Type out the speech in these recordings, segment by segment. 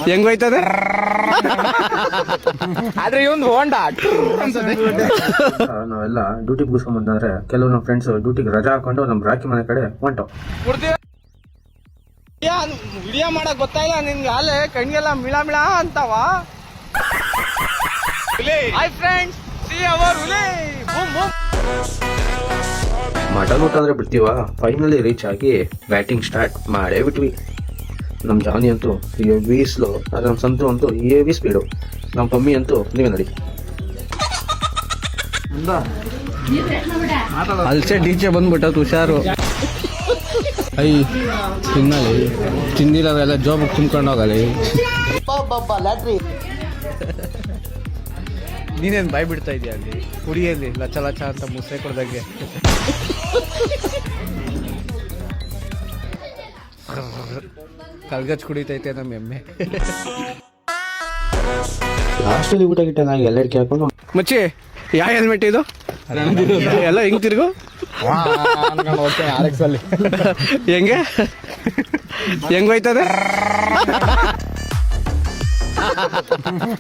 ಹೆಂಗೋಯ್ತದೆ ಆದ್ರೆ ಇವನ್ ಹೋಂಡಾ ನಾವೆಲ್ಲ ಡ್ಯೂಟಿ ಮುಗಿಸ್ಕೊಂಡ್ಬಂದ್ರೆ ಕೆಲವು ನಮ್ಮ ಫ್ರೆಂಡ್ಸ್ ಡ್ಯೂಟಿಗೆ ರಜಾ ಹಾಕೊಂಡು ನಮ್ ರಾಕಿ ಮನೆ ಕಡೆ ಹೊಂಟವು. ವಿಡಿಯೋ ಮಾಡಕ್ ಗೊತ್ತಾಯಿಲ್ಲ ನಿನ್ಗೆ ಅಲ್ಲೇ ಕಣ್ಗೆಲ್ಲ ಮಿಳ ಮಿಳ ಅಂತಾವ. ಹಾಯ್ ಫ್ರೆಂಡ್ಸ್, ಸಿ ಅವರ್ ಹುಲಿ ಬೂಮ್ ಬೂಮ್. ಮಟನ್ ಊಟ ಅಂದ್ರೆ ಬಿಡ್ತೀವ, ಫೈನಲಿ ರೀಚ್ ಆಗಿ ಬ್ಯಾಟಿಂಗ್ ಸ್ಟಾರ್ಟ್ ಮಾಡೇ ಬಿಟ್ವಿ. ನಮ್ ಜಾನಿ ಅಂತೂ ಹೆವಿ ಸ್ಲೋ, ಅದ್ರ ನಮ್ ಸಂತು ಅಂತೂ ಹೆವಿ ಸ್ಪೀಡು, ನಮ್ ಕಮ್ಮಿ ಅಂತೂ ನೀವೇ ನೋಡಿ. ಅಲ್ಸೆ ಡಿಚೆ ಬಂದ್ಬಿಟ್ಟತ್ ಹುಷಾರು. ಐ ತಿನ್ನಲಿ ತಿಂದಿಲ್ಲವೆಲ್ಲ ಜೋಬ್ ತುಂಬ್ಕೊಂಡು ಹೋಗಲಿ. ನೀನೇನು ಬಾಯ್ ಬಿಡ್ತಾ ಇದೀಯ ಅಲ್ಲಿ ಕುಡಿಯಲ್ಲಿ ಲಚ ಲಚ ಅಂತ ಮುಸೆ ಕೊಡ್ದಂಗೆ. ಕಲ್ಗಚ್ ಕುಡಿತೈತೆ ನಮ್ಮ ಎಮ್ಮೆ. ಲಾಸ್ಟಲ್ಲಿ ಊಟ ಗಿಟ್ಟ ನಾವು ಎಲ್ಲಡಿಕೆ ಹಾಕೊಂಡು ಮಚ್ಚಿ ಯಾವ ಹೆಲ್ಮೆಟ್ ಇದು ಎಲ್ಲ ಹಿಂಗ್ ತಿರುಗು ಹೆಂಗೆ ಹೆಂಗೋಯ್ತದೆ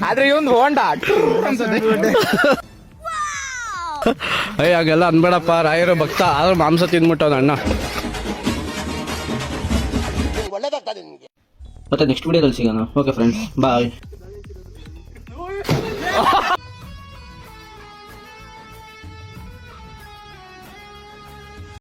ಆದ್ರೆ ಇವನ್ ಹೋಂಡಾ ಅಯ್ಯ ಹಾಗೆಲ್ಲ ಅನ್ಬೇಡಪ್ಪ, ರಾಯರ ಭಕ್ತ ಆದ್ರೂ ಮಾಂಸ ತಿಂದ್ಬಿಟ್ಟವನ ಅಣ್ಣ. ಮತ್ತೆ ನೆಕ್ಸ್ಟ್ ವಿಡಿಯೋದಲ್ಲಿ ಸಿಗೋಣ. ಓಕೆ ಫ್ರೆಂಡ್ಸ್, ಬಾಯ್.